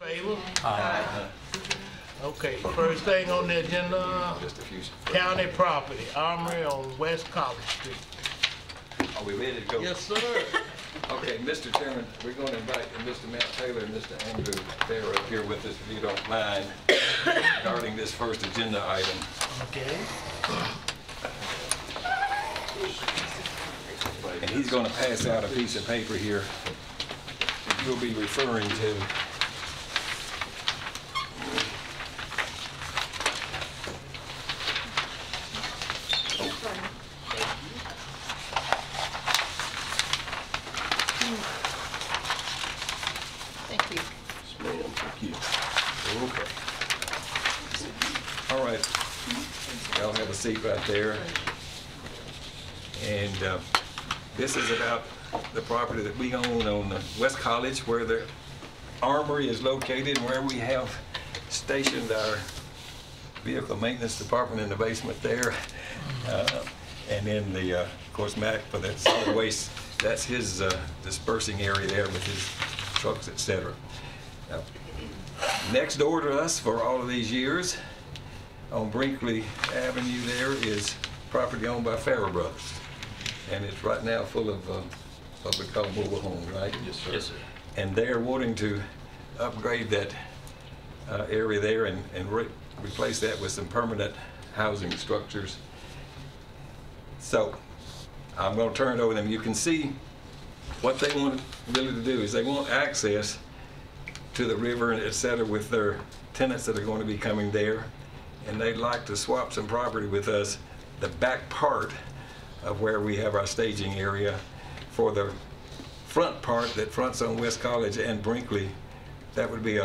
Favor? Aye. Okay, first thing on the agenda, Just a few. county property, Armory on West College Street. Are we ready to go? Yes, sir. Okay, Mr. Chairman, we're going to invite Mr. Matt Taylor and Mr. Andrew Farrer up here with us, if you don't mind, regarding this first agenda item. Okay. And he's going to pass out a piece of paper here that you'll be referring to. Thank you. Yes, ma'am, thank you. Okay. All right. Y'all have a seat right there. And this is about the property that we own on West College, where the Armory is located, and where we have stationed our vehicle maintenance department in the basement there. And then the, of course, Mac for that solid waste, that's his dispersing area there with his trucks, etc. Next door to us for all of these years, on Brinkley Avenue there, is property owned by Farrer Brothers. And it's right now full of what we call mobile homes, right? Yes, sir. Yes, sir. And they're wanting to upgrade that area there and replace that with some permanent housing structures. So I'm going to turn it over to them. You can see what they want really to do is they want access to the river and et cetera with their tenants that are going to be coming there. And they'd like to swap some property with us, the back part of where we have our staging area, for the front part that fronts on West College and Brinkley. That would be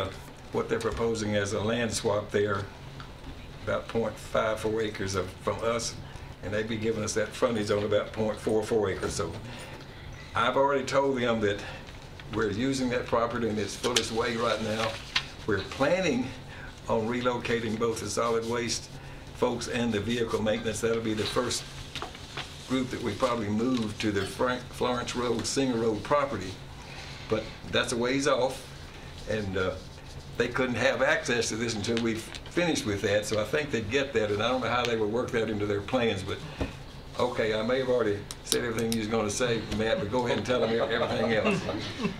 what they're proposing as a land swap there, about 0.54 acres from us, and they'd be giving us that frontage on about 0.44 acres. So I've already told them that we're using that property in its fullest way right now. We're planning on relocating both the solid waste folks and the vehicle maintenance. That'll be the first group that we probably move to the Florence Road, Singer Road property. But that's a ways off, and they couldn't have access to this until we finished with that, so I think they'd get that, and I don't know how they would work that into their plans, but okay, I may have already said everything you was going to say, Matt, but go ahead and tell them everything else.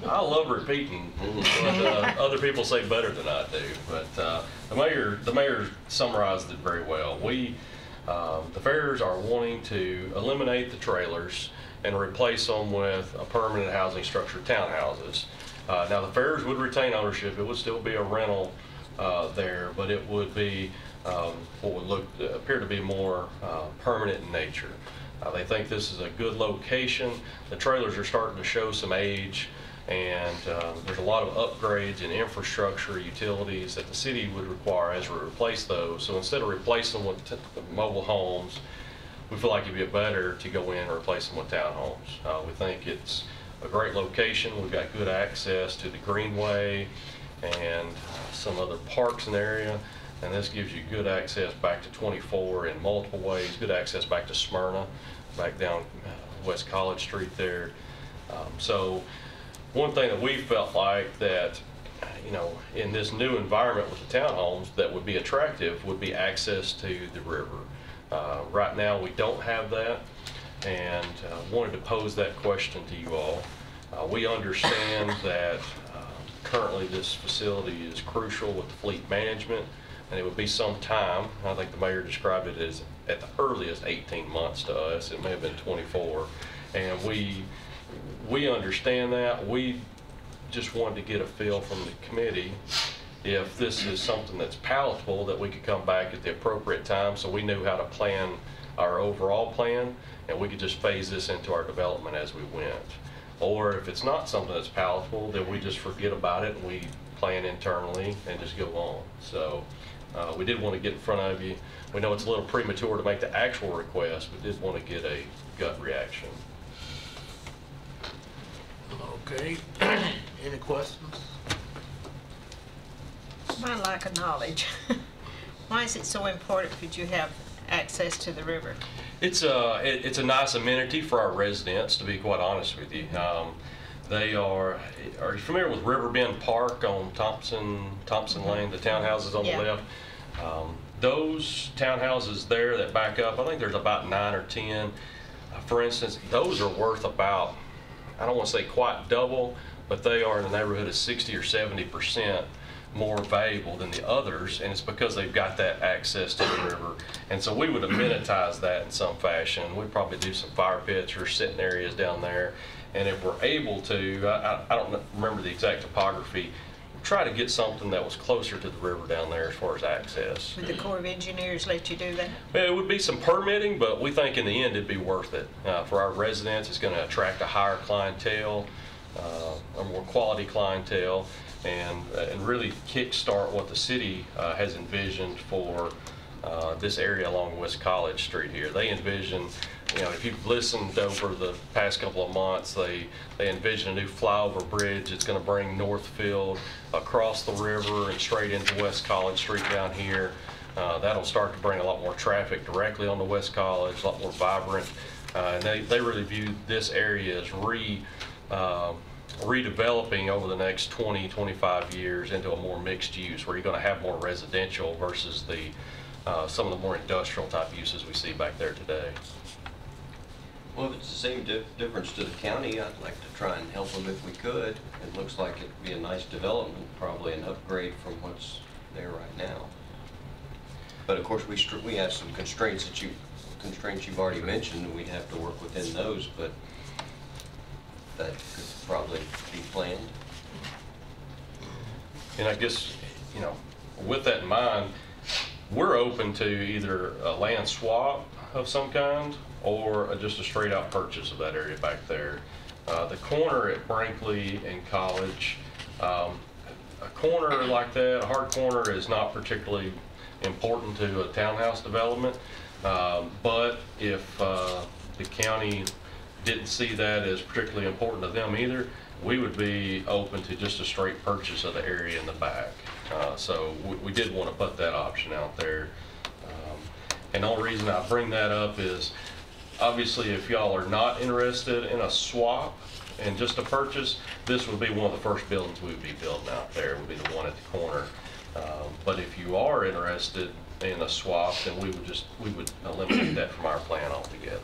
I love repeating what other people say better than I do, but the mayor summarized it very well. The Farrers are wanting to eliminate the trailers and replace them with a permanent housing structure, townhouses. Now the Farrers would retain ownership. It would still be a rental there, but it would be what would appear to be more permanent in nature. They think this is a good location. The trailers are starting to show some age, and there's a lot of upgrades in infrastructure, utilities that the city would require as we replace those. So instead of replacing them with mobile homes, we feel like it'd be better to go in and replace them with townhomes. We think it's a great location. We've got good access to the Greenway and some other parks in the area, and this gives you good access back to 24 in multiple ways, good access back to Smyrna, back down West College Street there. So one thing that we felt like that, you know, in this new environment with the townhomes that would be attractive would be access to the river. Right now we don't have that, and wanted to pose that question to you all. We understand that currently this facility is crucial with the fleet management, and it would be some time. I think the mayor described it as at the earliest 18 months to us. It may have been 24, and we understand that. We just wanted to get a feel from the committee if this is something that's palatable, that we could come back at the appropriate time so we knew how to plan our overall plan, and we could just phase this into our development as we went. Or if it's not something that's palatable, then we just forget about it and we plan internally and just go on. So we did want to get in front of you. We know it's a little premature to make the actual request, but did want to get a gut reaction. Okay, any questions? My lack of knowledge. Why is it so important that you have access to the river? It's a nice amenity for our residents, to be quite honest with you. They are you familiar with Riverbend Park on Thompson Lane, the townhouses on Yeah. the left? Those townhouses there that back up, I think there's about 9 or 10. For instance, those are worth about, I don't want to say quite double, but they are in the neighborhood of 60 or 70% more valuable than the others, and it's because they've got that access to the river. And so we would amenitize that in some fashion. We'd probably do some fire pits or sitting areas down there. And if we're able to, I don't remember the exact topography, try to get something that was closer to the river down there as far as access. Would the Corps of Engineers let you do that? Well, it would be some permitting, but we think in the end it'd be worth it. For our residents, it's going to attract a higher clientele, a more quality clientele, and really kickstart what the city has envisioned for this area along West College Street here. They envision, if you've listened over the past couple of months, they envision a new flyover bridge that's going to bring Northfield across the river and straight into West College Street down here. That'll start to bring a lot more traffic directly onto West College, a lot more vibrant. And they really view this area as redeveloping over the next 20, 25 years into a more mixed use, where you're going to have more residential versus some of the more industrial type uses we see back there today. Well, if it's the same difference to the county, I'd like to try and help them if we could. It looks like it'd be a nice development, probably an upgrade from what's there right now. But of course, we have some constraints you've already mentioned, and we'd have to work within those, but that could probably be planned. And I guess, with that in mind, we're open to either a land swap of some kind or just a straight out purchase of that area back there. The corner at Brinkley and College, a corner like that, a hard corner, is not particularly important to a townhouse development. But if the county didn't see that as particularly important to them either, we would be open to just a straight purchase of the area in the back. So we did want to put that option out there. And the only reason I bring that up is, obviously, if y'all are not interested in a swap and just a purchase, this would be one of the first buildings we would be building out there, would be the one at the corner. But if you are interested in a swap, then we would eliminate that from our plan altogether.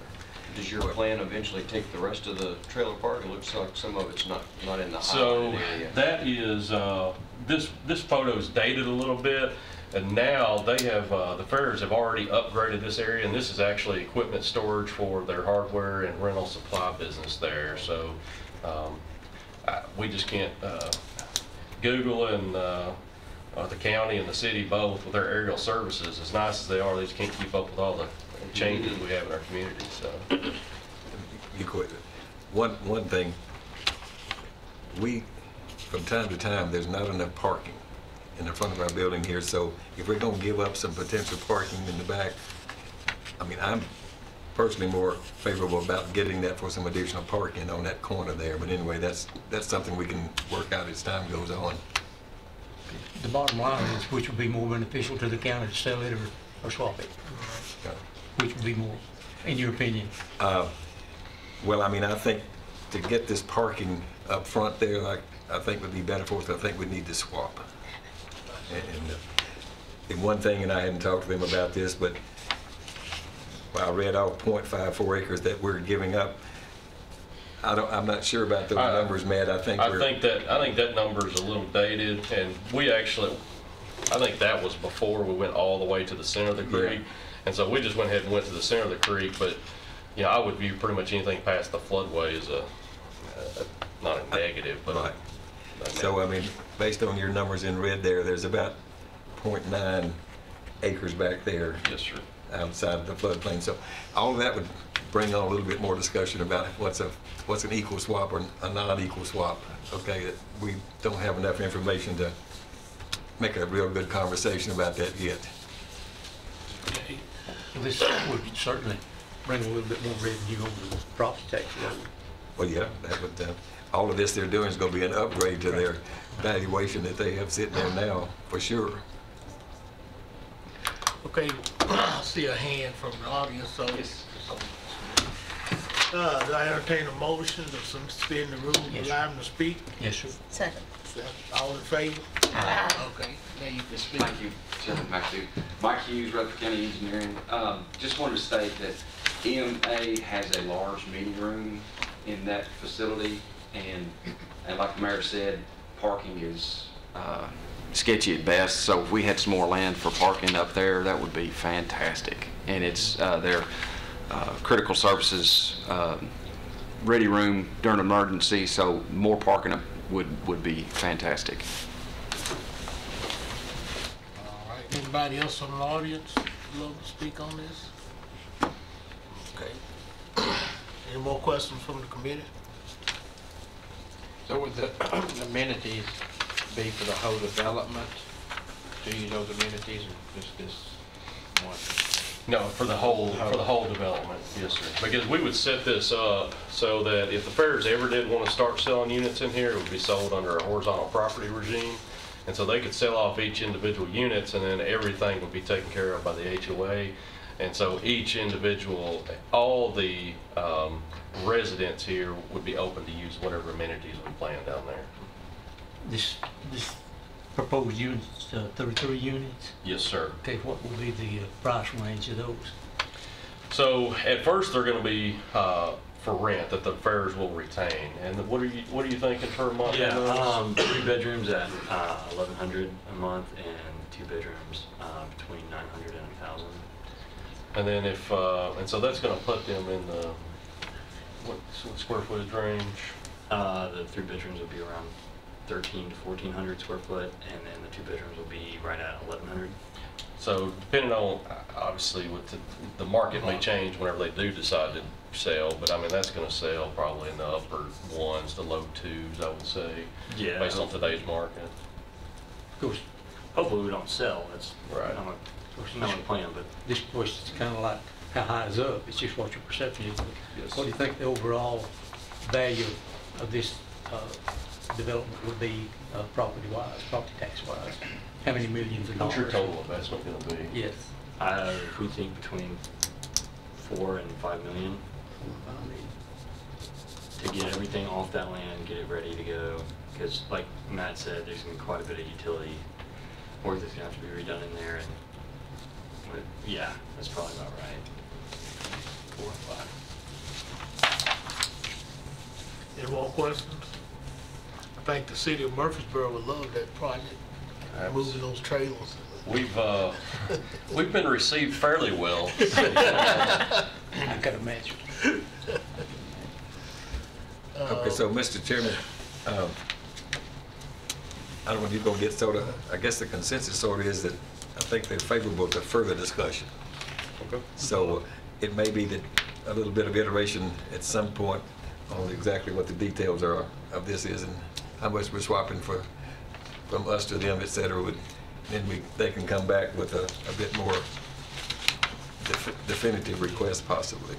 Does your plan eventually take the rest of the trailer park? It looks like some of it's not in the So highlighted area. that is, this photo is dated a little bit, and now they have, the Farriers have already upgraded this area, and this is actually equipment storage for their hardware and rental supply business there. So we just can't, Google and the county and the city both, with their aerial services, as nice as they are, they just can't keep up with all the changes we have in our community. So You quit. One thing, from time to time, there's not enough parking in the front of our building here, so if we're gonna give up some potential parking in the back, I mean, I'm personally more favorable about getting that for some additional parking on that corner there, but anyway, that's something we can work out as time goes on. The bottom line is, which would be more beneficial to the county, to sell it or swap it? Which would be more, in your opinion? Well, I mean, I think to get this parking up front there, I think would be better for us. I think we need to swap. And one thing, and I hadn't talked to them about this, but I read off 0.54 acres that we're giving up. I'm not sure about those numbers, Matt. I think that number is a little dated, and I think that was before we went all the way to the center of the creek. Yeah. And so we just went ahead and went to the center of the creek, but I would view pretty much anything past the floodway as not a negative, but right. So I mean, based on your numbers in red there's about 0.9 acres back there. Yes, sir. Outside of the floodplain. So all of that would bring on a little bit more discussion about what's an equal swap or a non-equal swap. Okay, we don't have enough information to make a real good conversation about that yet. Well, this would certainly bring a little bit more revenue over the property tax road. Well, yeah, that would. All of this they're doing is going to be an upgrade to their valuation that they have sitting there now, for sure. Okay, I see a hand from the audience, so. Yes. Do I entertain a motion to suspend the rules, Yes, allow them to speak? Yes, sir. Second. All in favor? Okay, now you can speak. Thank you, Chairman McAdoo. Mike Hughes, Rutherford County Engineering. Just wanted to state that EMA has a large meeting room in that facility, and like the mayor said, parking is sketchy at best. So if we had some more land for parking up there, that would be fantastic. And it's their critical services ready room during an emergency, so more parking up would be fantastic. All right, anybody else in the audience love to speak on this? Okay. Any more questions from the committee? So would the amenities be for the whole development, to use those amenities, or just this one? No, for the whole development, yes, sir. Because we would set this up so that if the fairs ever did want to start selling units in here, it would be sold under a horizontal property regime. And so they could sell off each individual units, and then everything would be taken care of by the HOA. And so each individual, all the residents here would be open to use whatever amenities we plan down there. This proposed units, 33 units. Yes, sir. Okay, what will be the price range of those? So at first they're going to be for rent that the fairs will retain. And what are you thinking for a month? Yeah, 3 bedrooms at $1,100 a month, and 2 bedrooms between $900 and $1,000. And then if and so that's going to put them in the what square footage range? The 3 bedrooms will be around 1,300 to 1,400 square foot, and then the 2 bedrooms will be right at 1,100. So depending on, obviously, with the market may change whenever they do decide to sell, but I mean, that's going to sell probably in the upper 1s to low 2s, I would say, Yeah. based on today's market. Of course, Hopefully we don't sell. That's Right. not my plan, but this question's kind of like how high is up, it's just what your perception is. But Yes. what do you think the overall value of this development would be property-wise, property tax-wise? How many millions of What's dollars? your total investment going to be? Yes. we think between 4 and 5 million to get everything off that land, get it ready to go. Because like Matt said, there's going to be quite a bit of utility work that's going to have to be redone in there. And yeah, that's probably about right. 4 and 5. Any more questions? I think the city of Murfreesboro would love that project, moving those trailers. We've been received fairly well. I can imagine. Okay, so Mr. Chairman, I don't know if you're going to get sort of, I guess the consensus sort of is that I think they're favorable to further discussion. Okay. So it may be that a little bit of iteration at some point on exactly what the details are of this is and how much we're swapping from us to them, et cetera. Then they can come back with a bit more definitive request possibly.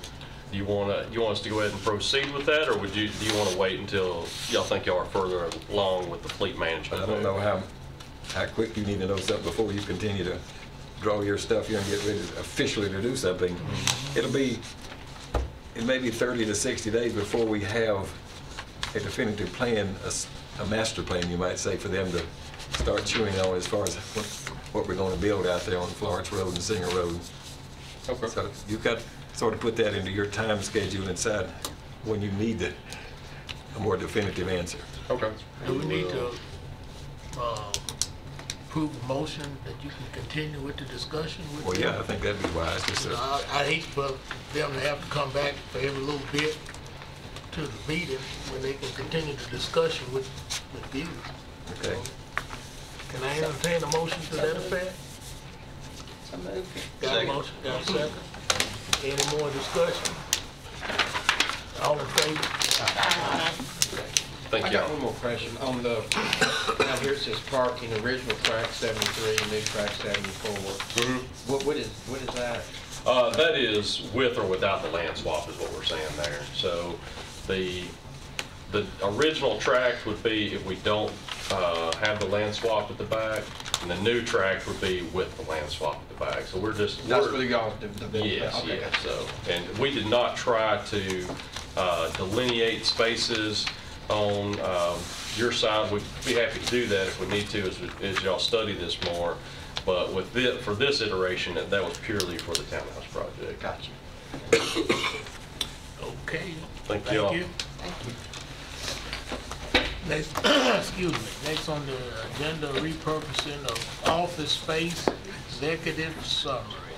Do you want us to go ahead and proceed with that, or do you want to wait until y'all think y'all are further along with the fleet management? I don't know how quick you need to know something before you continue to draw your stuff here and get ready officially to do something. It may be 30 to 60 days before we have a definitive plan, a master plan, you might say, for them to start chewing on as far as what we're going to build out there on Florence Road and Singer Road. Okay. So you've got to sort of put that into your time schedule and decide when you need a more definitive answer. Okay. Do we need to approve a motion that you can continue with the discussion with Well, them? yeah, I think that'd be wise. Just You know, I hate for them to have to come back for every little bit to the meeting when they can continue the discussion with you. okay. Can I entertain a motion to that effect? Got a Second. motion, got a second? Any more discussion? All in favor? Thank I you. got one more question. On the, out here it says parking, original track 73, new track 74. What is that? That is with or without the land swap is what we're saying there. So the original tract would be if we don't have the land swap at the back, and the new tract would be with the land swap at the back. So we're just That's where y'all, the yes, okay. yes. So, and we did not try to delineate spaces on your side. We'd be happy to do that if we need to as y'all study this more. But with for this iteration, that was purely for the townhouse project. Gotcha. Okay. Thank you all. Next, excuse me, next on the agenda, repurposing of office space, executive summary.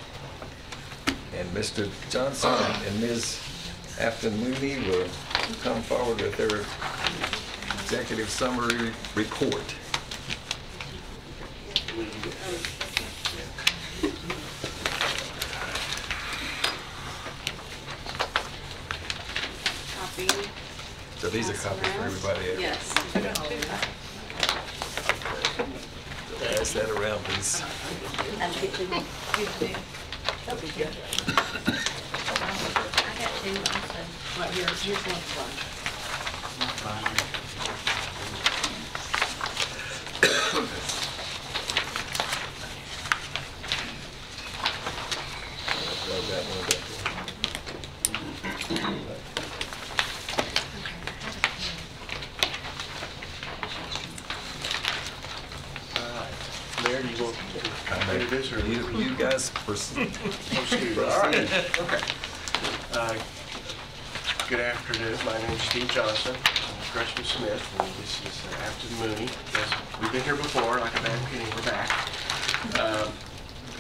And Mr. Johnson and Ms. Afton Mooney will come forward with their executive summary report. Copy. So these are copies for everybody else. Yes. Pass that around, please. And get two more. You too. That'll be good. I got two also. Right here, here's one. Grab that one back. Mayor, you want to do this, or? You guys proceed. All right, okay. Good afternoon, my name is Steve Johnson, I'm Gresham Smith, and this is Afton Mooney. Yes, we've been here before, like a bad penny, we're back.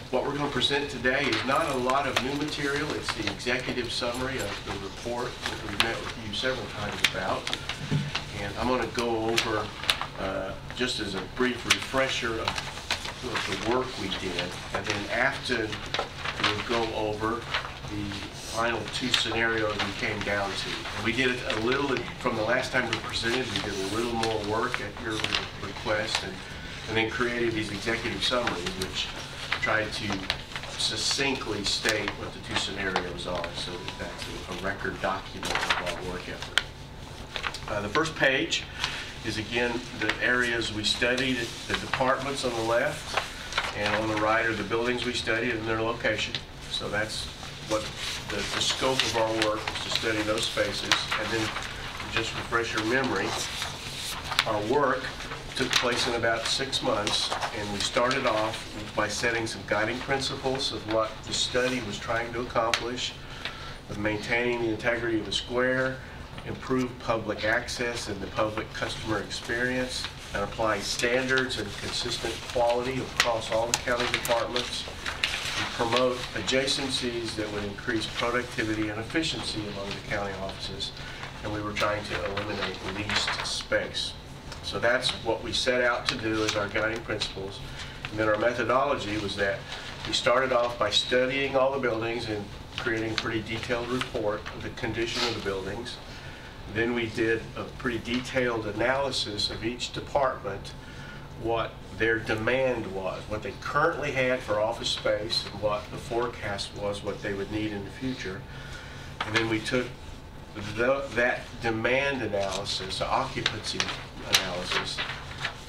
What we're going to present today is not a lot of new material, it's the executive summary of the report that we met with you several times about. And I'm going to go over, just as a brief refresher of the work we did, and then Afton will go over the final two scenarios we came down to. And we did it a little, from the last time we presented, we did a little more work at your request, and then created these executive summaries, which tried to succinctly state what the two scenarios are, so that that's a record document of our work effort. The first page is, again, the areas we studied, the departments on the left, and on the right are the buildings we studied and their location. So that's what the scope of our work was, to study those spaces. And then, to just refresh your memory, our work took place in about 6 months, and we started off by setting some guiding principles of what the study was trying to accomplish, of maintaining the integrity of the square, improve public access and the public customer experience, and apply standards and consistent quality across all the county departments, and promote adjacencies that would increase productivity and efficiency among the county offices. And we were trying to eliminate leased space. So that's what we set out to do as our guiding principles. And then our methodology was that we started off by studying all the buildings and creating a pretty detailed report of the condition of the buildings. Then we did a pretty detailed analysis of each department, what their demand was, what they currently had for office space, and what the forecast was, what they would need in the future. And then we took that demand analysis, occupancy analysis,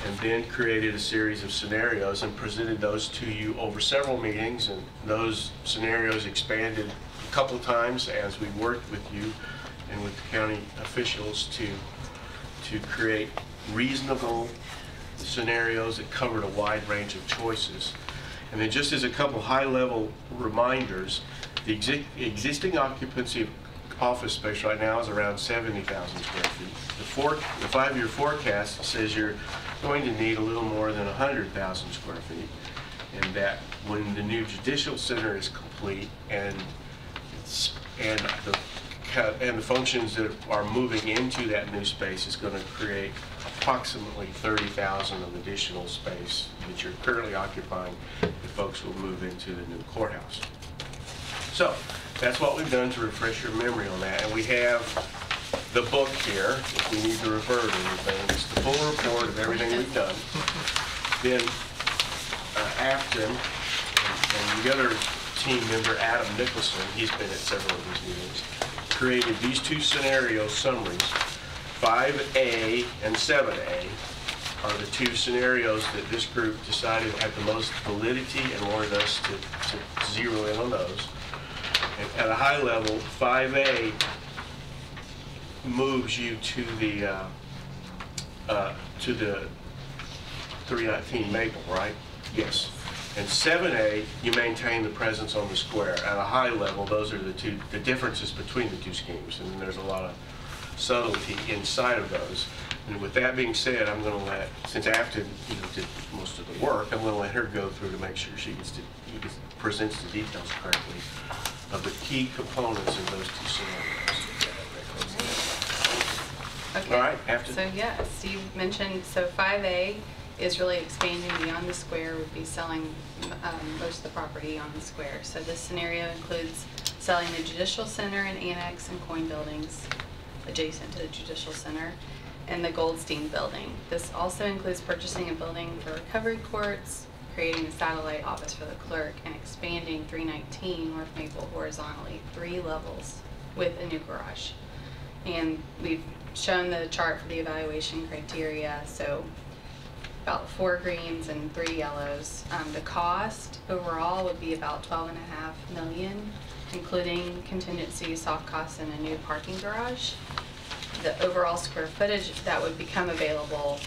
and then created a series of scenarios and presented those to you over several meetings. And those scenarios expanded a couple of times as we worked with you and with the county officials to create reasonable scenarios that covered a wide range of choices. And then, just as a couple high-level reminders, the existing occupancy of office space right now is around 70,000 square feet. The 5-year forecast says you're going to need a little more than 100,000 square feet, and that when the new judicial center is complete and the functions that are moving into that new space is going to create approximately 30,000 of additional space that you're currently occupying, that folks will move into the new courthouse. So that's what we've done to refresh your memory on that. And we have the book here, if we need to refer to anything. It's the full report of everything we've done. Then Afton and the other team member, Adam Nicholson, he's been at several of these meetings, created these two scenario summaries. 5A and 7A are the two scenarios that this group decided had the most validity and wanted us to zero in on those. And at a high level, 5A moves you to the 319 Maple, right? Yes. And 7A, you maintain the presence on the square. At a high level, those are the differences between the two schemes, and there's a lot of subtlety inside of those. And with that being said, I'm going to let, since Afton did most of the work, I'm going to let her go through to make sure she presents the details correctly of the key components of those two scenarios. Okay. All right, Afton. So yeah, Steve mentioned, so 5A is really expanding beyond the square, would be selling most of the property on the square. So this scenario includes selling the Judicial Center and Annex and Coin buildings adjacent to the Judicial Center and the Goldstein building. This also includes purchasing a building for recovery courts, creating a satellite office for the clerk, and expanding 319 North Maple horizontally 3 levels with a new garage. And we've shown the chart for the evaluation criteria, so about 4 greens and 3 yellows. The cost overall would be about $12.5 million, including contingency, soft costs, and a new parking garage. The overall square footage that would become available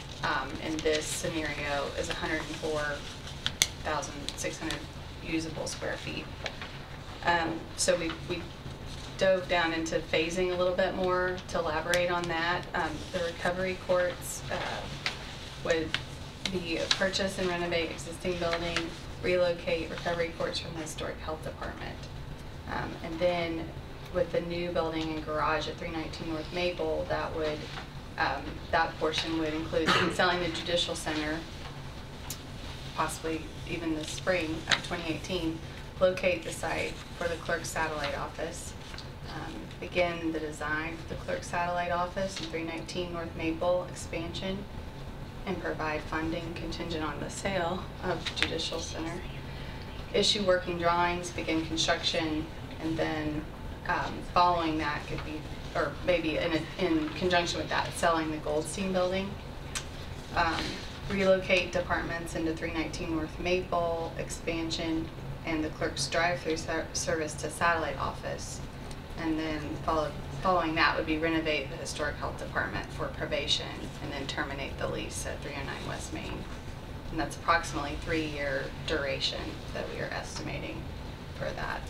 in this scenario is 104,600 usable square feet. So we dove down into phasing a little bit more to elaborate on that. The recovery courts would be purchase and renovate existing building, relocate recovery courts from the Historic Health Department. And then with the new building and garage at 319 North Maple, that would that portion would include selling the Judicial Center, possibly even the spring of 2018, locate the site for the clerk's satellite office, begin the design for the clerk's satellite office in 319 North Maple expansion, and provide funding contingent on the sale of the Judicial Center, issue working drawings, begin construction, and then following that could be, or maybe in conjunction with that, selling the Goldstein building, relocate departments into 319 North Maple expansion, and the clerk's drive-through service to satellite office. And then following that would be renovate the Historic Health Department for probation, and then terminate the lease at 309 West Main. And that's approximately 3-year duration that we are estimating for that.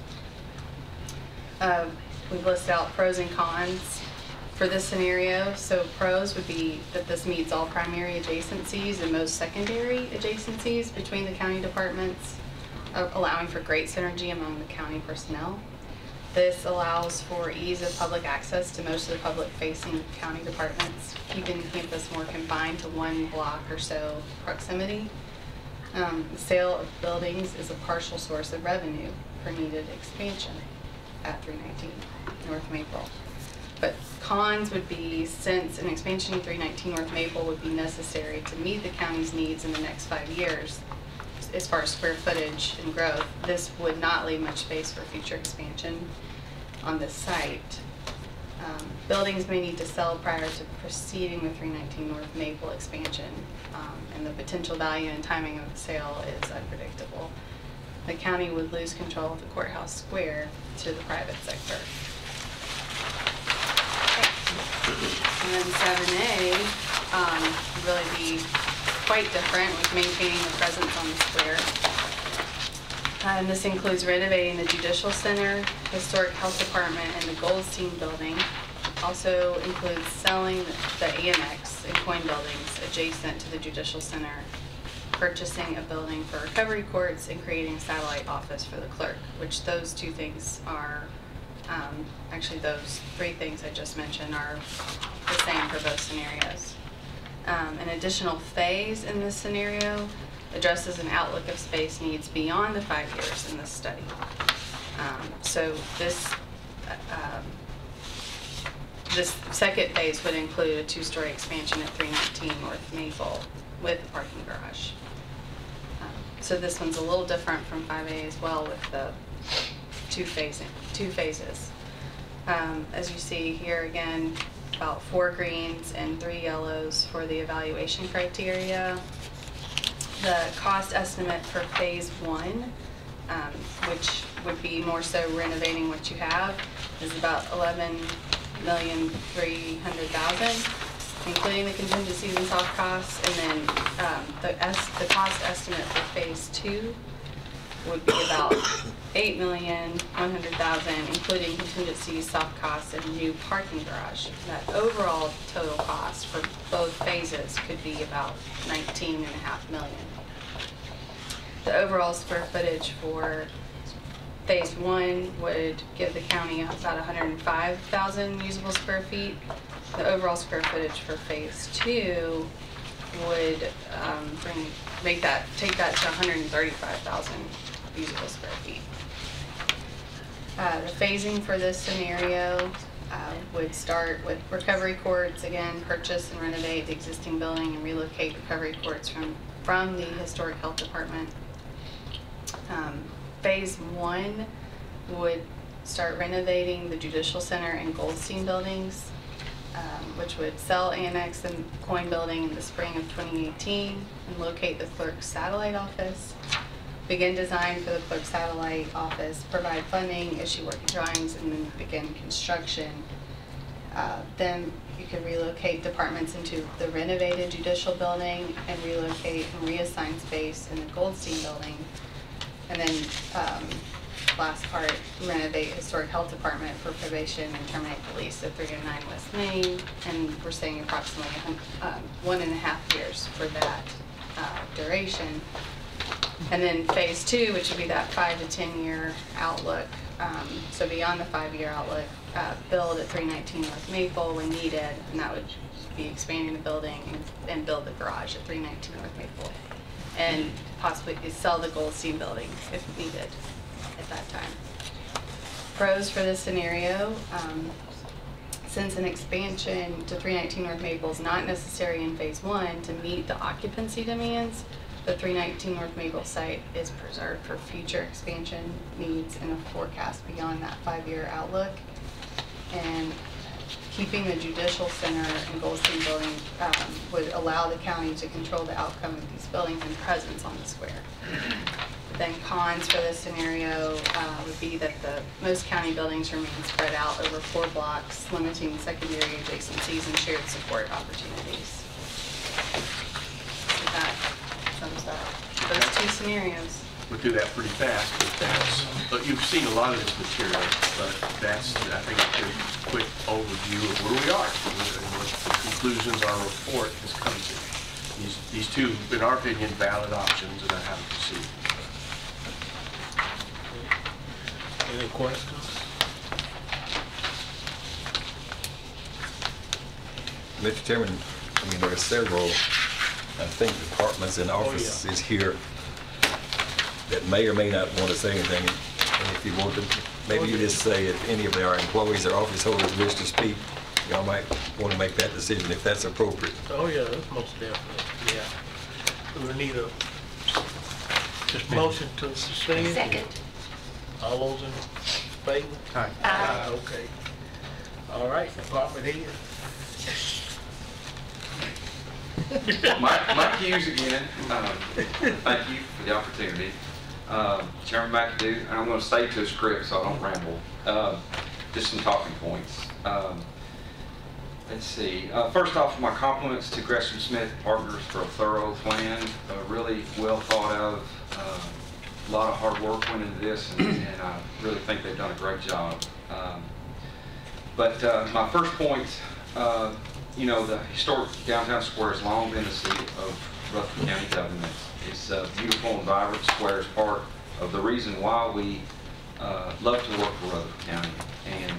We've listed out pros and cons for this scenario. So pros would be that this meets all primary adjacencies and most secondary adjacencies between the county departments, allowing for great synergy among the county personnel. This allows for ease of public access to most of the public-facing county departments, keeping the campus more confined to 1 block or so proximity. The sale of buildings is a partial source of revenue for needed expansion at 319 North Maple. But cons would be, since an expansion in 319 North Maple would be necessary to meet the county's needs in the next 5 years, as far as square footage and growth, this would not leave much space for future expansion on this site. Buildings may need to sell prior to proceeding with 319 North Maple expansion, and the potential value and timing of the sale is unpredictable. The county would lose control of the courthouse square to the private sector. And then 7A would really be quite different with maintaining the presence on the square. And this includes renovating the Judicial Center, Historic Health Department, and the Goldstein building. Also includes selling the Annex and Coin buildings adjacent to the Judicial Center, purchasing a building for recovery courts, and creating a satellite office for the clerk, which those 2 things are, actually those 3 things I just mentioned are the same for both scenarios. An additional phase in this scenario addresses an outlook of space needs beyond the 5 years in this study. So this second phase would include a 2-story expansion at 319 North Maple with a parking garage. So this one's a little different from 5A as well, with the 2 phases. As you see here again, about 4 greens and 3 yellows for the evaluation criteria. The cost estimate for phase 1, which would be more so renovating what you have, is about $11 $5,300,000, including the contingencies and soft costs. And then the cost estimate for phase 2 would be about $8,100,000, including contingencies, soft costs, and new parking garage. That overall total cost for both phases could be about $19.5 million. The overall square footage for phase 1 would give the county about 105,000 usable square feet. The overall square footage for phase 2 would take that to 135,000 usable square feet. The phasing for this scenario would start with recovery courts. Again, purchase and renovate the existing building and relocate recovery courts from the Historic Health Department. Phase 1 would start renovating the Judicial Center and Goldstein buildings, which would sell, annex, the Coyne building in the spring of 2018 and locate the clerk's satellite office. Begin design for the clerk's satellite office, provide funding, issue working drawings, and then begin construction. Then you could relocate departments into the renovated judicial building and relocate and reassign space in the Goldstein building. And then last part, renovate Historic Health Department for probation and terminate the lease at 309 West Main. And we're saying approximately 1.5 years for that duration. And then phase 2, which would be that 5 to 10 year outlook. So beyond the 5-year outlook, build at 319 North Maple when needed, and that would be expanding the building and build the garage at 319 North Maple. And possibly sell the Goldstein building if needed at that time. Pros for this scenario, since an expansion to 319 North Maple is not necessary in phase 1 to meet the occupancy demands, the 319 North Maple site is preserved for future expansion needs and a forecast beyond that 5-year outlook. And keeping the Judicial Center and Goldstein building would allow the county to control the outcome of these buildings and presence on the square. Then cons for this scenario would be that most county buildings remain spread out over 4 blocks, limiting secondary adjacencies and shared support opportunities. So that sums up those 2 scenarios. We'll do that pretty fast, but you've seen a lot of this material, but that's, I think, a pretty quick overview of where we are and what the conclusions our report has come to. These 2, in our opinion, valid options about how to proceed. Any questions? Mr. Chairman, I mean, there are several, I think, departments and offices here that may or may not want to say anything. And if you want to, maybe you just say if any of our employees or office holders wish to speak, y'all might want to make that decision if that's appropriate. Oh, yeah, that's most definitely, yeah. We need a, just motion to suspend. Second. All those in favor? Aye. Aye. Okay. All right, department head. Mike Hughes again. Thank you for the opportunity. Chairman McAdoo, and I'm going to stay to the script so I don't ramble. Just some talking points. Let's see. First off, my compliments to Gresham Smith Partners for a thorough plan, really well thought of. A lot of hard work went into this, and I really think they've done a great job. But my first point, you know, the historic downtown square has long been the seat of Rutherford County government. It's a beautiful and vibrant square is part of the reason why we love to work for Rutherford County. And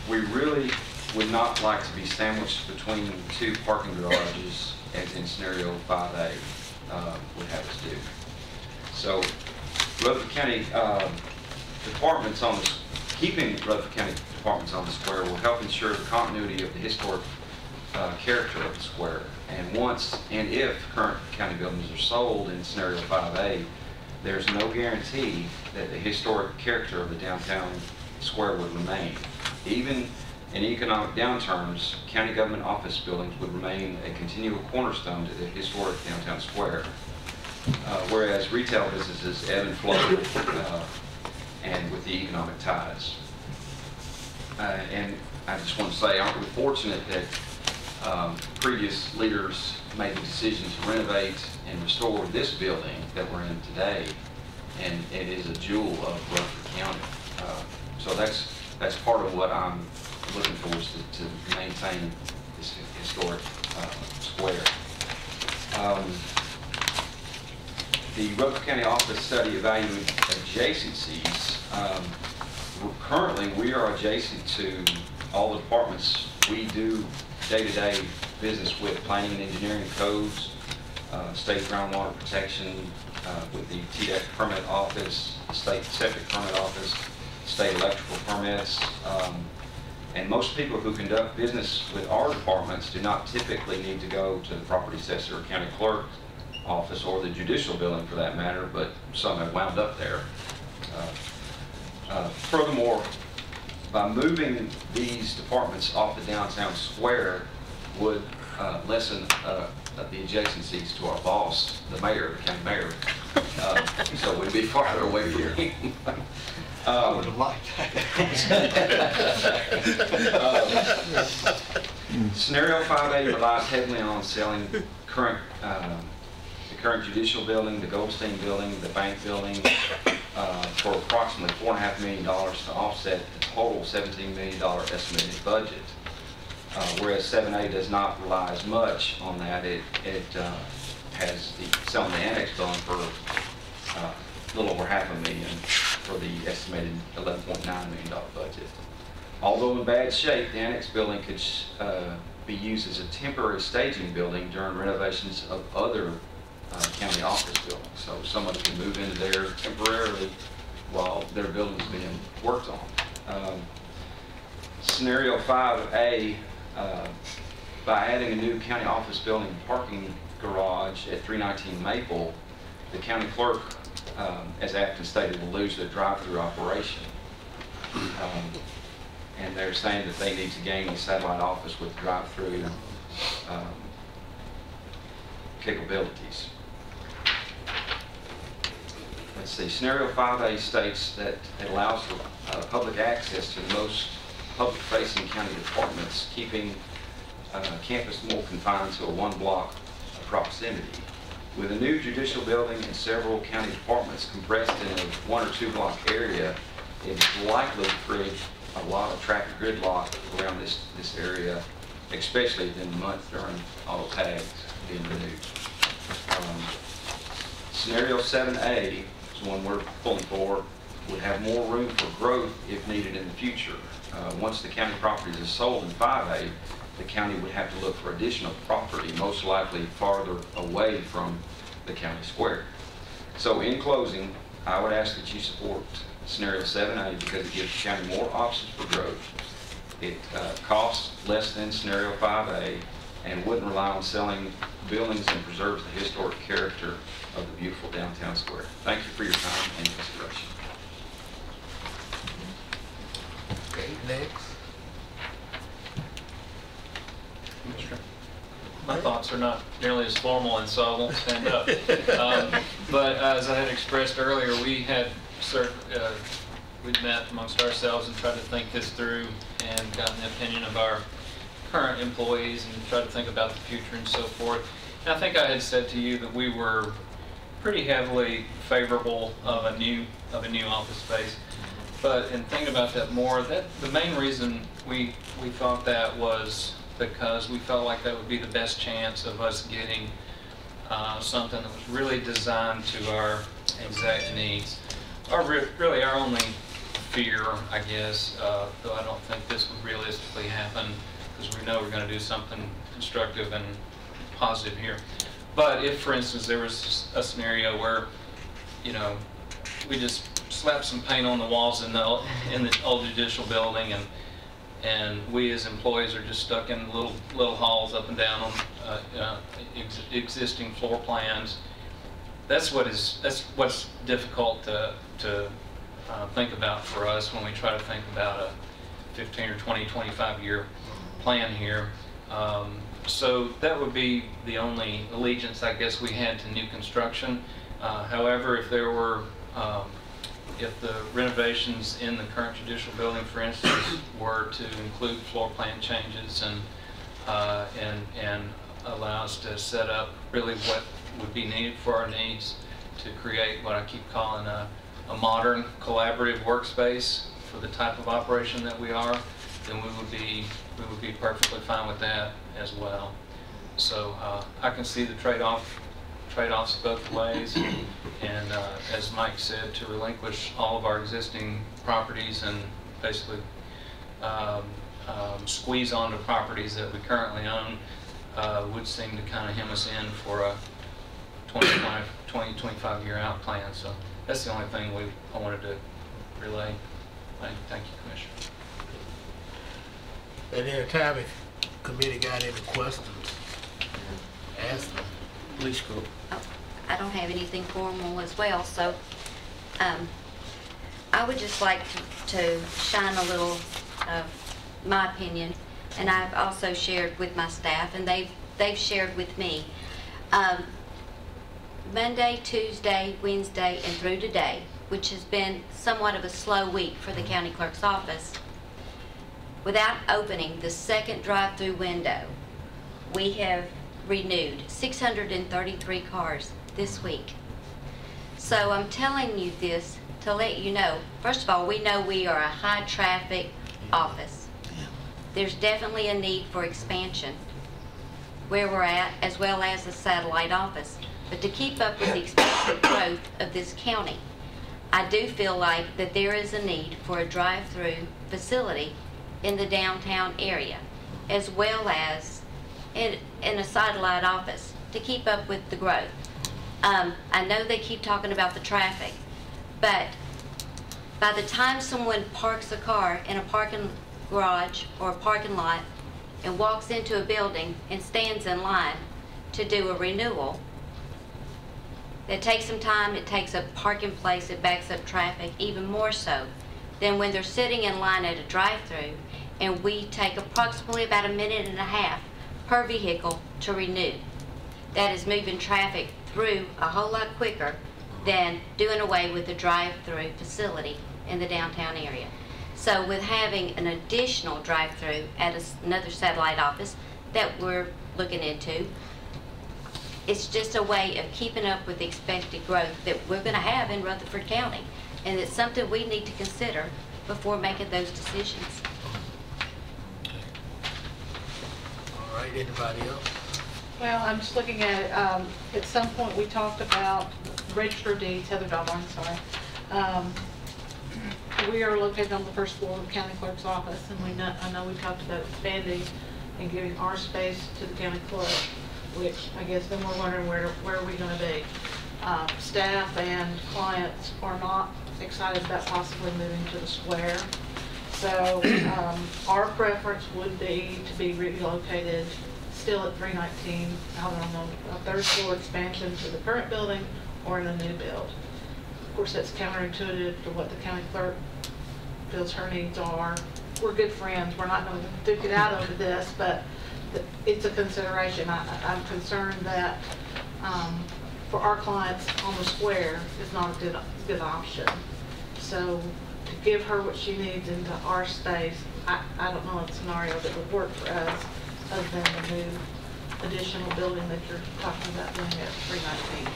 we really would not like to be sandwiched between 2 parking garages as in scenario 5A would have us do. So Rutherford County departments on this, keeping Rutherford County departments on the square will help ensure the continuity of the historic character of the square. And once and if current county buildings are sold in scenario 5A, there's no guarantee that the historic character of the downtown square would remain. Even in economic downturns, county government office buildings would remain a continual cornerstone to the historic downtown square. Whereas retail businesses ebb and flow and with the economic tides. And I just want to say, aren't we fortunate that previous leaders made the decision to renovate and restore this building that we're in today, and it is a jewel of Rutherford County. So that's part of what I'm looking for, is to maintain this historic square. The Rutherford County Office Study evaluating adjacencies. Currently, we are adjacent to all the departments we do day-to-day business with: planning and engineering, codes, state groundwater protection, with the TDEC permit office, state septic permit office, state electrical permits. And most people who conduct business with our departments do not typically need to go to the property assessor or county clerk office, or the judicial building for that matter, but some have wound up there. Furthermore, by moving these departments off the downtown square would lessen the adjacencies to our boss, the mayor, the county mayor. So we'd be farther away from him. I would have liked that. Scenario 5A relies heavily on selling the current judicial building, the Goldstein building, the bank building, for approximately $4.5 million to offset the total $17 million estimated budget. Whereas 7A does not rely as much on that. It has selling the annex building for a little over $500,000 for the estimated $11.9 million budget. Although in bad shape, the annex building could be used as a temporary staging building during renovations of other county office buildings. So somebody can move into there temporarily while their building is being worked on. Scenario 5A, by adding a new county office building parking garage at 319 Maple, the county clerk, as Afton stated, will lose their drive-through operation. And they're saying that they need to gain a satellite office with drive-through capabilities. Let's see, scenario 5A states that it allows for public access to the most public-facing county departments, keeping campus more confined to a one-block proximity. With a new judicial building and several county departments compressed in a 1 or 2 block area, it is likely to create a lot of traffic gridlock around this area, especially in the month during auto tags being renewed. Scenario 7A is one we're pulling for, would have more room for growth if needed in the future. Once the county properties is sold in 5A, the county would have to look for additional property, most likely farther away from the county square. So in closing, I would ask that you support scenario 7A because it gives the county more options for growth. It costs less than scenario 5A and wouldn't rely on selling buildings, and preserves the historic character of the beautiful downtown square. Thank you for your time and consideration. Okay, next. My thoughts are not nearly as formal, and so I won't stand up. But as I had expressed earlier, we had we'd met amongst ourselves and tried to think this through and gotten the opinion of our current employees and tried to think about the future and so forth. And I think I had said to you that we were pretty heavily favorable of a new office space. But in thinking about that more, the main reason we thought that was because we felt like that would be the best chance of us getting something that was really designed to our exact needs. Really our only fear, I guess, though I don't think this would realistically happen because we know we're going to do something constructive and positive here. But if, for instance, there was a scenario where, you know, we just slap some paint on the walls in the old judicial building, and we as employees are just stuck in little halls up and down on existing floor plans. That's what's difficult to think about for us when we try to think about a 15 or 20, 25 year plan here. So that would be the only allegiance I guess we had to new construction. However, if there were if the renovations in the current judicial building, for instance, were to include floor plan changes and allow us to set up really what would be needed for our needs to create what I keep calling a modern collaborative workspace for the type of operation that we are, then we would be perfectly fine with that as well. So I can see the trade-offs both ways, and as Mike said, to relinquish all of our existing properties and basically squeeze onto properties that we currently own would seem to kind of hem us in for a 25 year out plan. So that's the only thing I wanted to relay. Thank you, Commissioner. At any time, if committee got any questions, ask them. Please go. I don't have anything formal as well, so I would just like to shine a little of my opinion, and I've also shared with my staff, and they've shared with me. Monday, Tuesday, Wednesday, and through today, which has been somewhat of a slow week for the county clerk's office, without opening the second drive-through window, we have renewed 633 cars this week. So I'm telling you this to let you know, first of all, we know we are a high traffic office. There's definitely a need for expansion where we're at, as well as a satellite office. But to keep up with the expected growth of this county, I do feel like that there is a need for a drive-through facility in the downtown area, as well as in a satellite office to keep up with the growth. I know they keep talking about the traffic, but by the time someone parks a car in a parking garage or a parking lot and walks into a building and stands in line to do a renewal, it takes some time, it takes a parking place, it backs up traffic, even more so than when they're sitting in line at a drive-through, and we take approximately about a minute and a half per vehicle to renew. That is moving traffic through a whole lot quicker than doing away with the drive-through facility in the downtown area. So with having an additional drive-through at another satellite office that we're looking into, it's just a way of keeping up with the expected growth that we're going to have in Rutherford County. And it's something we need to consider before making those decisions. All right, anybody else? Well, I'm just looking at it. At some point, we talked about register of deeds, Heather Dahlberg, sorry. We are located on the first floor of the county clerk's office, and I know we talked about expanding and giving our space to the county clerk, which I guess then we're wondering where are we going to be. Staff and clients are not excited about possibly moving to the square. So our preference would be to be relocated still at 319, either on a third floor expansion to the current building or in a new build. Of course, that's counterintuitive to what the county clerk feels her needs are. We're good friends. We're not going to duke it out over this, but it's a consideration. I'm concerned that for our clients on the square is not a good option. So to give her what she needs into our space, I don't know a scenario that would work for us other than the new additional building that you're talking about doing at 319.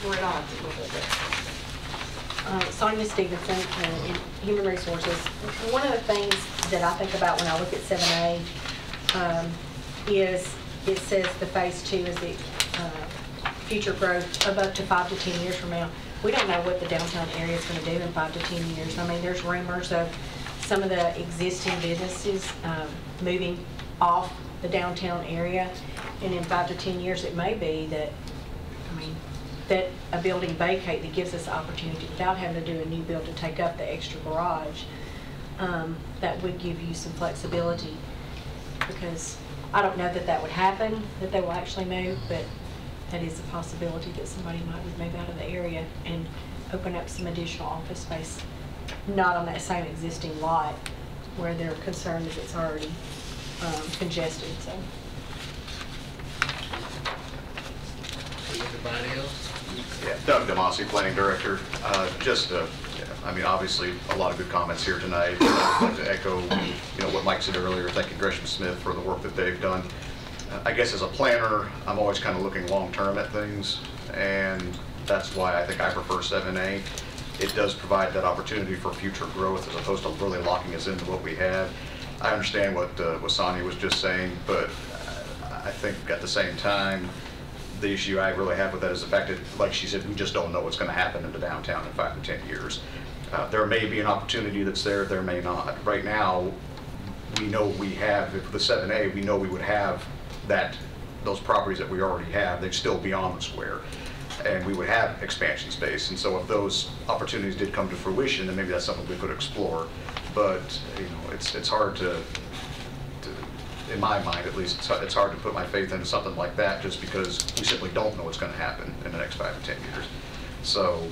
So we're at odds a little bit there. Sonia Stevenson, in Human Resources. One of the things that I think about when I look at 7A is it says the phase 2 is the future growth of up to 5 to 10 years from now. We don't know what the downtown area is going to do in 5 to 10 years. I mean, there's rumors of some of the existing businesses moving off the downtown area, and in 5 to 10 years it may be that, that a building vacate that gives us the opportunity without having to do a new build to take up the extra garage, that would give you some flexibility, because I don't know that that would happen, that they will actually move, but that is a possibility that somebody might move out of the area and open up some additional office space, not on that same existing lot where they're concerned that it's already congested. So. Anybody else? Yeah, Doug Demasi, Planning Director. I mean, obviously, a lot of good comments here tonight. I'd like to echo, what Mike said earlier, thanking Gresham Smith for the work that they've done. I guess as a planner, I'm always kind of looking long-term at things, and that's why I think I prefer 7A. It does provide that opportunity for future growth as opposed to really locking us into what we have. I understand what Sonia was just saying, but I think at the same time, the issue I really have with that is the fact that, like she said, we just don't know what's going to happen in the downtown in 5 to 10 years. There may be an opportunity that's there, there may not. Right now, we know we have, with the 7A, we know we would have those properties that we already have, they'd still be on the square. And we would have expansion space. And so if those opportunities did come to fruition, then maybe that's something we could explore. But, it's hard to, in my mind at least, it's hard to put my faith into something like that just because we simply don't know what's going to happen in the next 5 to 10 years. So,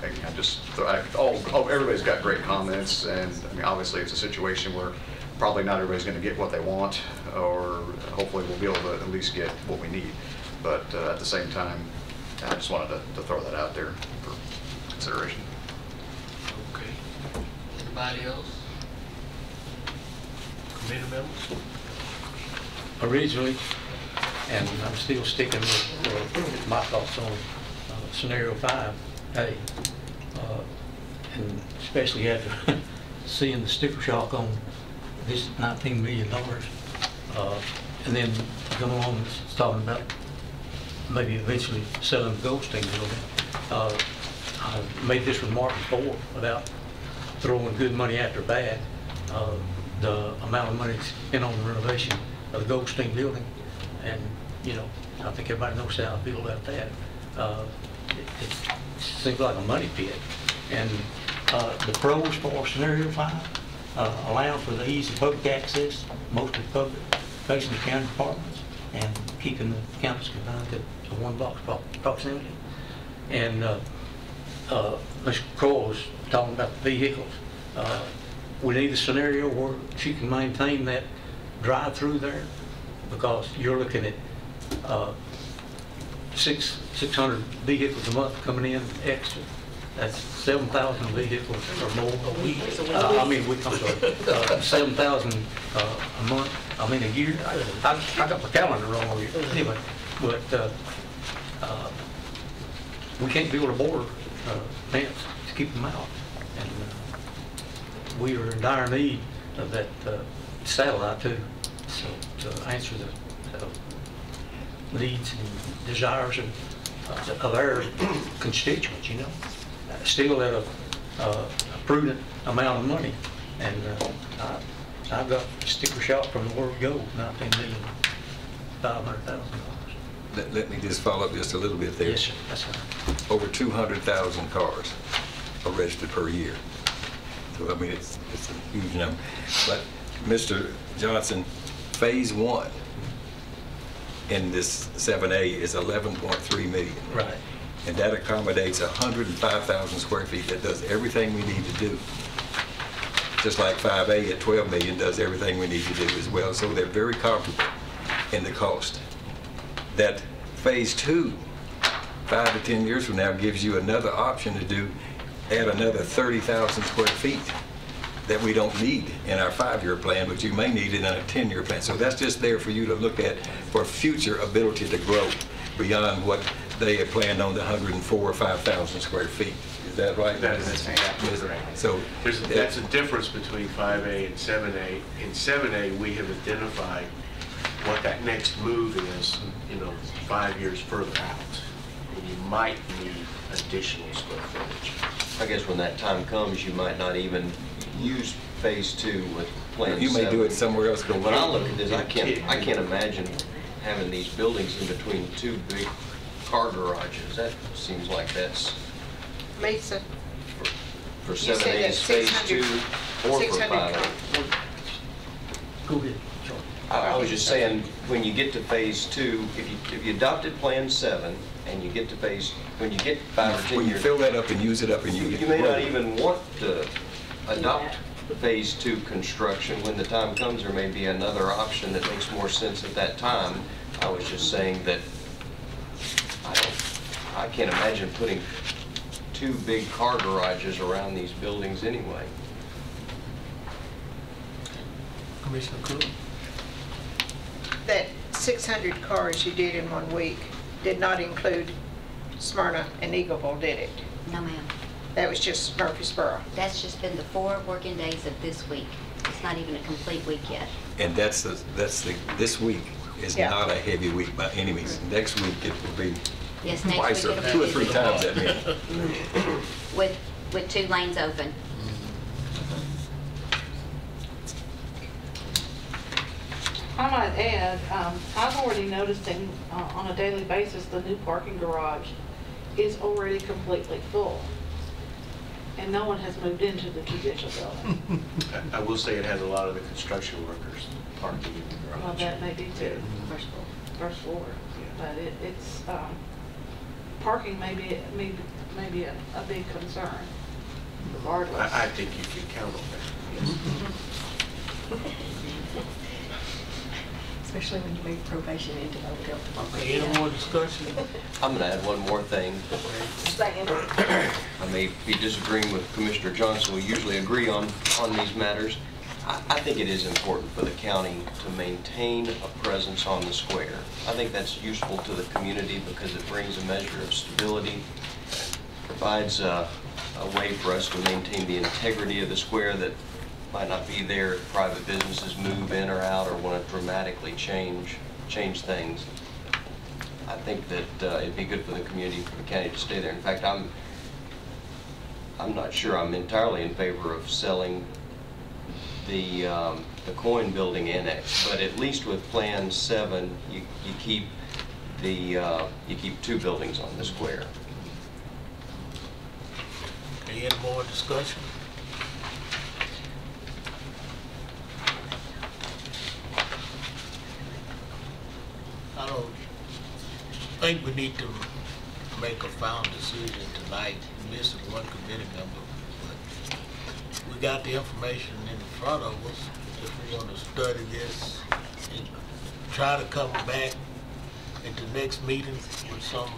again, everybody's got great comments, and I mean, obviously it's a situation where probably not everybody's going to get what they want, or hopefully we'll be able to at least get what we need. But at the same time, I just wanted to throw that out there for consideration. Okay. Anybody else? Committee members? Originally, and I'm still sticking with my thoughts on scenario 5A, and especially after seeing the sticker shock on this $19 million, and then come along and talking about maybe eventually selling the Goldstein building. I made this remark before about throwing good money after bad. The amount of money spent on the renovation of the Goldstein building, and I think everybody knows how I feel about that. It seems like a money pit, and the pros for scenario 5 allowing for the easy public access, mostly public, facing the county departments, and keeping the campus confined to 1 block proximity. And Mr. Kroll was talking about the vehicles. We need a scenario where she can maintain that drive-through there, because you're looking at 600 vehicles a month coming in extra. That's 7,000 vehicles or more a week. I'm sorry, 7,000 a month. A year. I got my calendar wrong over here. Anyway, but we can't build a border fence to keep them out, and we are in dire need of that satellite too. So to answer the needs and desires of our constituents, still at a prudent amount of money. And I've got sticker shock from the word go, $19,500,000. Let me just follow up just a little bit there. Yes, sir. That's right. Over 200,000 cars are registered per year. So, I mean, it's a huge number. But, Mr. Johnson, phase 1 in this 7A is 11.3 million. Right. And that accommodates 105,000 square feet. That does everything we need to do. Just like 5A at 12 million does everything we need to do as well. So they're very comparable in the cost. That phase 2, 5 to 10 years from now, gives you another option to add another 30,000 square feet that we don't need in our 5-year plan, but you may need it in a 10-year plan. So that's just there for you to look at for future ability to grow beyond what they had planned on the 104 or 5,000 square feet. Is that right? That's correct. So that's a difference between 5A and 7A. In 7A, we have identified what that next move is, 5 years further out. And you might need additional square footage. I guess when that time comes, you might not even use phase 2 with plan 7. You may do it somewhere else. When I look at this, I can't imagine having these buildings in between 2 big car garages. That seems like that's Lisa, for you said 7A's phase 2 or for 5A. Go ahead. I was just saying, when you get to phase 2, if you adopted plan 7 and you get to when you get 5 or 10 years, when you fill that up and use it up, and you may not even want to adopt phase 2 construction. When the time comes, there may be another option that makes more sense at that time. I was just saying that I can't imagine putting 2 big car garages around these buildings anyway. Commissioner Cook? That 600 cars you did in 1 week did not include Smyrna and Eagleville, did it? No, ma'am. That was just Murfreesboro. That's just been the 4 working days of this week. It's not even a complete week yet. And this week is Yeah. not a heavy week by any means. Next week it will be Yes, next twice week or it'll 2 or be 3 busy. times that many. With 2 lanes open. I might add, I've already noticed on a daily basis, the new parking garage is already completely full. And no one has moved into the judicial building. I will say it has a lot of the construction workers parking in the garage. Well, that may be too. First floor. First floor. But it's, parking may be a big concern regardless. I think you can count on that, yes. Especially when you move probation into the hotel. Okay, any more discussion? I'm going to add one more thing. I may be disagreeing with Commissioner Johnson. We usually agree on these matters. I think it is important for the county to maintain a presence on the square. I think that's useful to the community because it brings a measure of stability, provides a way for us to maintain the integrity of the square that might not be there if private businesses move in or out or want to dramatically change things. I think that it'd be good for the community, for the county to stay there. In fact, I'm not sure I'm entirely in favor of selling the Coyne Building Annex, but at least with Plan 7, you keep 2 buildings on the square. Okay, any more discussion? I don't think we need to make a final decision tonight, missing one committee member, but we got the information in front of us. If we want to study this and try to come back at the next meeting with some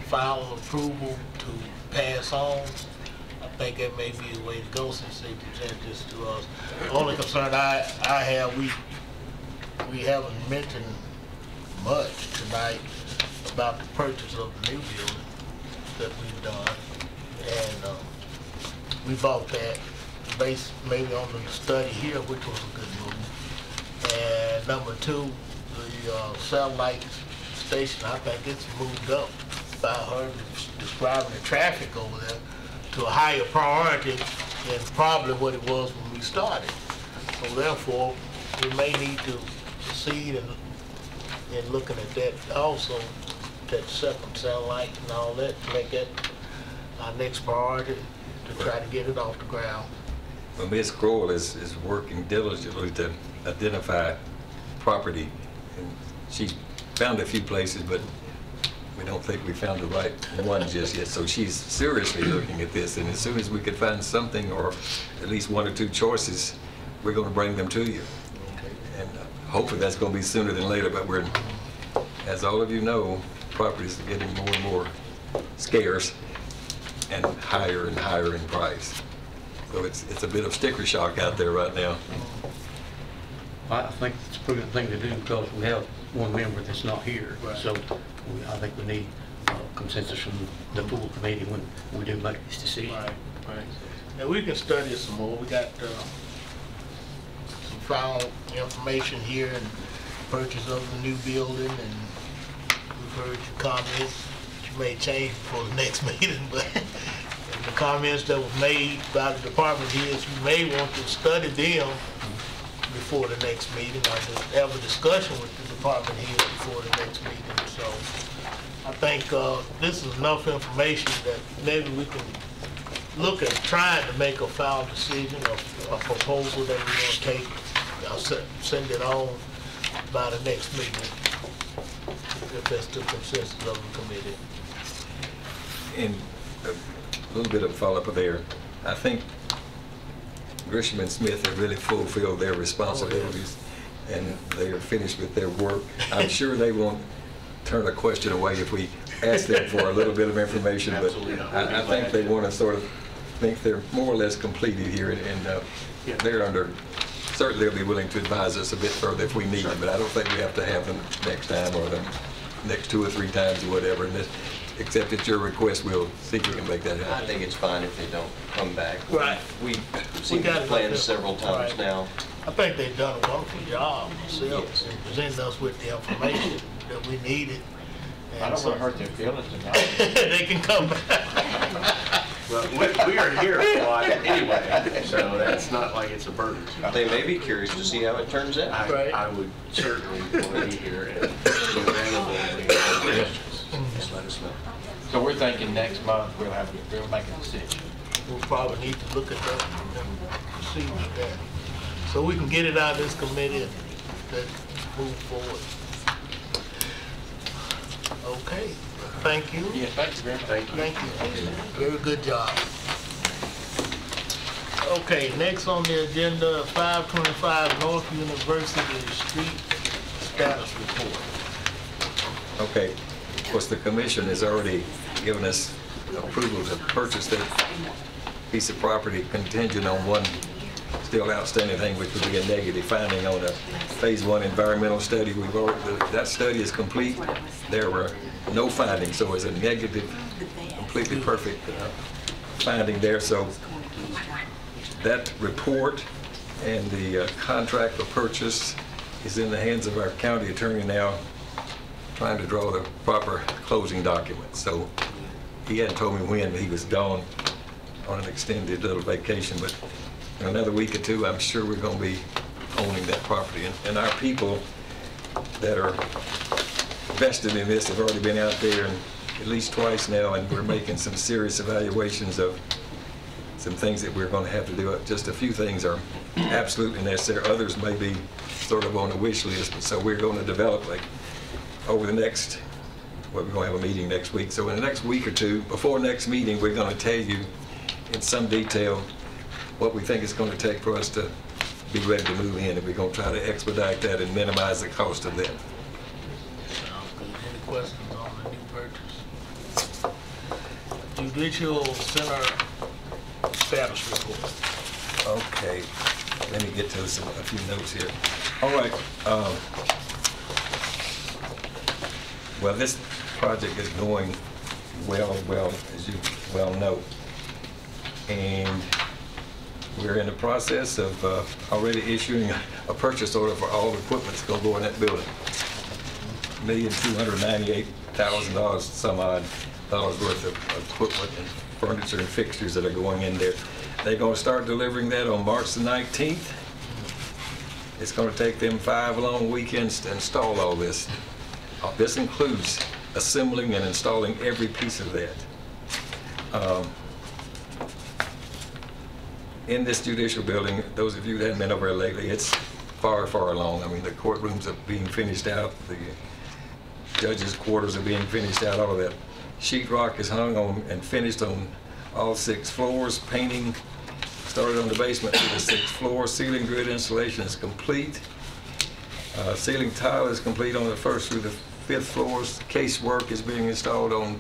final approval to pass on, I think that may be the way to go since they present this to us. The only concern I have, we haven't mentioned much tonight about the purchase of the new building that we've done. And we bought that based maybe on the study here, which was a good move. And number 2, the satellite station, I think it's moved up by her describing the traffic over there to a higher priority than probably what it was when we started. So therefore, we may need to proceed in looking at that also, that second satellite and all that, to make that our next priority to try to get it off the ground. Well, Ms. Kroll is working diligently to identify property, and she's found a few places, but we don't think we found the right one just yet. So she's seriously looking at this, and as soon as we could find something, or at least 1 or 2 choices, we're going to bring them to you. And hopefully that's going to be sooner than later, but we're, as all of you know, properties are getting more and more scarce and higher in price. So it's a bit of sticker shock out there right now. I think it's a prudent thing to do because we have one member that's not here. Right. So I think we need consensus from the full committee when we do make this decision. Right. And we can study it some more. We got some final information here and purchase of the new building, and we've heard your comments. You may change before the next meeting, but the comments that were made by the department heads, you may want to study them before the next meeting, or to have a discussion with the department heads before the next meeting. So I think this is enough information that maybe we can look at trying to make a final decision of a proposal that we're going to take, send it on by the next meeting, if that's the consensus of the committee. And a little bit of follow-up there. I think Grisham and Smith have really fulfilled their responsibilities, and they are finished with their work. I'm sure they want turn a question away if we ask them for a little bit of information, but I think they want to sort of think they're more or less completed here, and they're under, certainly they'll be willing to advise us a bit further if we need them, but I don't think we have to have them next time or the next 2 or 3 times or whatever. And except at your request, we'll see if we can make that happen. I think it's fine if they don't come back. Right. We've seen the plan several times Right. now. I think they've done a wonderful job themselves in presenting us with the information that we needed. I don't want to hurt their feelings tonight. They can come back. Well, we are here a lot anyway, so that's not like it's a burden. They may be curious to see how it turns out. I would certainly want to be here and be available if they have questions. Just let us know. So we're thinking next month we'll make a decision. We'll probably need to look at that and proceed with that. So we can get it out of this committee and then move forward. Okay, thank you. Yeah, thank you very much. Thank you. Very good job. Okay, next on the agenda, 525 North University Street status report. Okay, of course, the commission has already given us approval to purchase that piece of property contingent on one still outstanding thing, which would be a negative finding on a phase 1 environmental study. We've already, that study is complete. There were no findings, so it's a negative, completely perfect finding there. So that report and the contract for purchase is in the hands of our county attorney now, trying to draw the proper closing documents. So he hadn't told me when he was gone on an extended little vacation, but in another week or 2, I'm sure we're going to be owning that property. And our people that are vested in this have already been out there and at least twice now, and we're making some serious evaluations of some things that we're going to have to do. Just a few things are absolutely necessary. Others may be sort of on the wish list, but so we're going to develop like over the next, well, we're going to have a meeting next week. So in the next week or 2, before next meeting, we're going to tell you in some detail what we think it's going to take for us to be ready to move in, and we're going to try to expedite that and minimize the cost of that. Sounds good. Any questions on the new purchase? Judicial Center status report. Okay, let me get to a few notes here. All right. Well, this project is going well, as you well know. And we're in the process of already issuing a purchase order for all the equipment that's going to go in that building. $1,298,000 some odd dollars worth of equipment and furniture and fixtures that are going in there. They're going to start delivering that on March the 19th. It's going to take them 5 long weekends to install all this. This includes assembling and installing every piece of that. In this judicial building, those of you that haven't been over there lately, it's far, far along. I mean, the courtrooms are being finished out, the judges' quarters are being finished out, all of that. Sheetrock is hung on and finished on all 6 floors. Painting started on the basement to the 6th floor. Ceiling grid installation is complete. Ceiling tile is complete on the 1st through the 5th floors. Casework is being installed on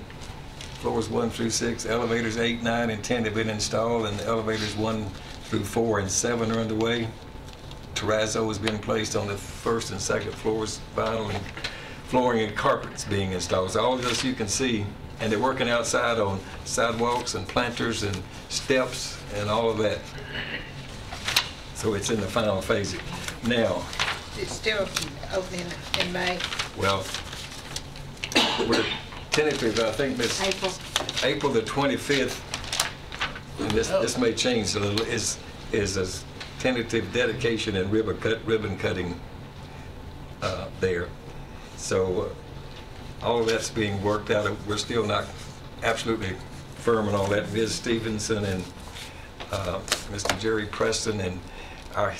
floors 1 through 6. Elevators 8, 9, and 10 have been installed, and the elevators 1 through 4 and 7 are underway. Terrazzo has been placed on the 1st and 2nd floors. Vinyl and flooring and carpets being installed. So all of this you can see, and they're working outside on sidewalks and planters and steps and all of that. So it's in the final phase. Now, It's still opening in May. well, we're tentative, I think this April the 25th, and this may change a little, is a tentative dedication and ribbon cutting there. So all of that's being worked out. We're still not absolutely firm on all that. Ms. Stevenson and Mr. Jerry Preston and our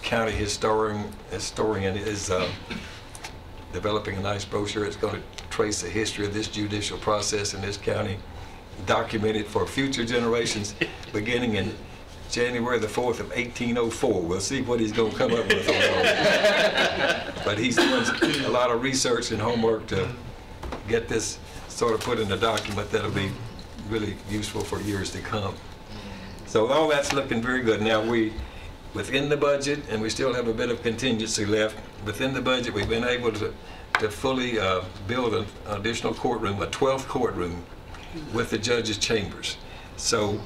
county historian is developing a nice brochure. It's going to trace the history of this judicial process in this county, document it for future generations, beginning in January the 4th of 1804. We'll see what he's going to come up with on all that. But he's doing a lot of research and homework to get this sort of put in a document that'll be really useful for years to come. So all that's looking very good. Now within the budget, and we still have a bit of contingency left, within the budget we've been able to fully build an additional courtroom, a 12th courtroom with the judges' chambers. So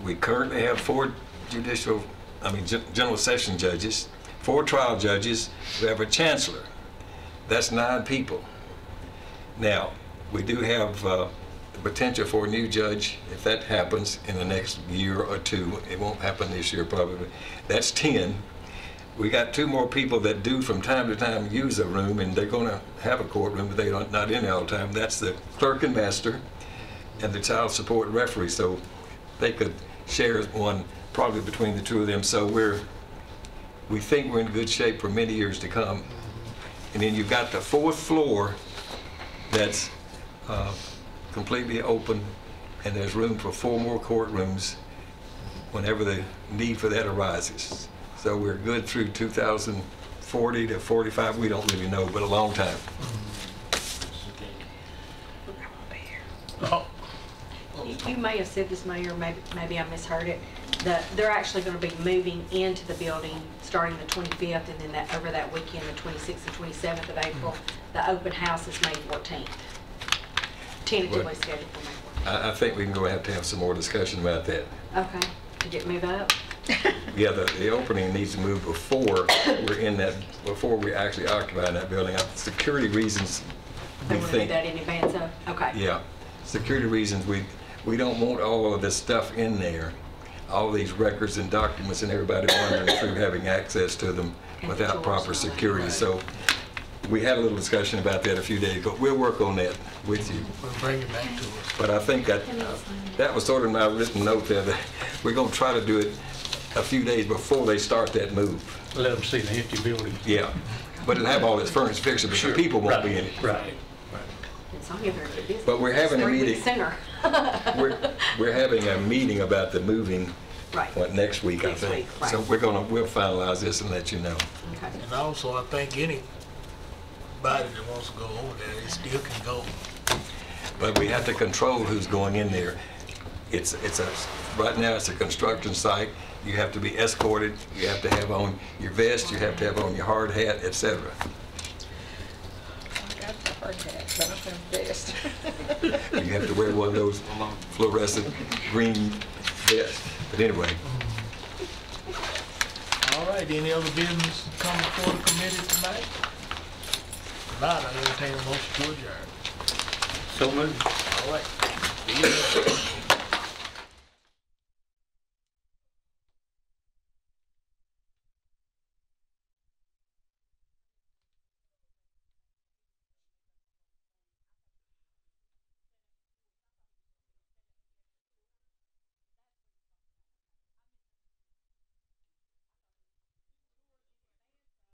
we currently have 4 general session judges, 4 trial judges, we have a chancellor. That's 9 people. Now, we do have the potential for a new judge, if that happens in the next year or 2. It won't happen this year probably. That's 10. We got 2 more people that do from time to time use a room, and they're going to have a courtroom, but they're not in there all the time. That's the clerk and master and the child support referee. So they could share one probably between the 2 of them. So we think we're in good shape for many years to come. And then you've got the 4th floor that's completely open, and there's room for 4 more courtrooms whenever the need for that arises. So we're good through 2040 to 45. We don't really know, but a long time. Oh, You may have said this, Mayor, maybe I misheard it. They're actually going to be moving into the building starting the 25th, and then over that weekend, the 26th and 27th of April. The open house is May 14th. Tentatively scheduled for May 14th. I think we can go have to have some more discussion about that. Okay. Did it move up? Yeah, the opening needs to move before we actually occupy that building. Security reasons, They we want to do think. that in advance of? Okay. Yeah, security reasons, we don't want all of this stuff in there, all these records and documents and everybody wandering through having access to them without proper security. So we had a little discussion about that a few days ago. We'll work on that with you. we'll bring it back to us. But I think that was sort of my written note there, that we're going to try to do it a few days before they start that move. Let them see the empty building. Yeah, but it'll have all its furnished fixtures, but the people won't be in it. Right. It's only if they're busy. But we're having a 3 meeting. weeks sooner. We're having a meeting about the moving, Right. next week, I Next think. week, right. So we'll finalize this and let you know. Okay. And also, I think anybody that wants to go over there, they still can go. But we have to control who's going in there. Right now it's a construction site. You have to be escorted. You have to have on your vest. You have to have on your hard hat, etc. I got the hard hat, but I don't have a vest. You have to wear one of those fluorescent green vests. But anyway. All right, any other business come before the committee tonight? If not, I entertain a motion to adjourn. So moved. All right.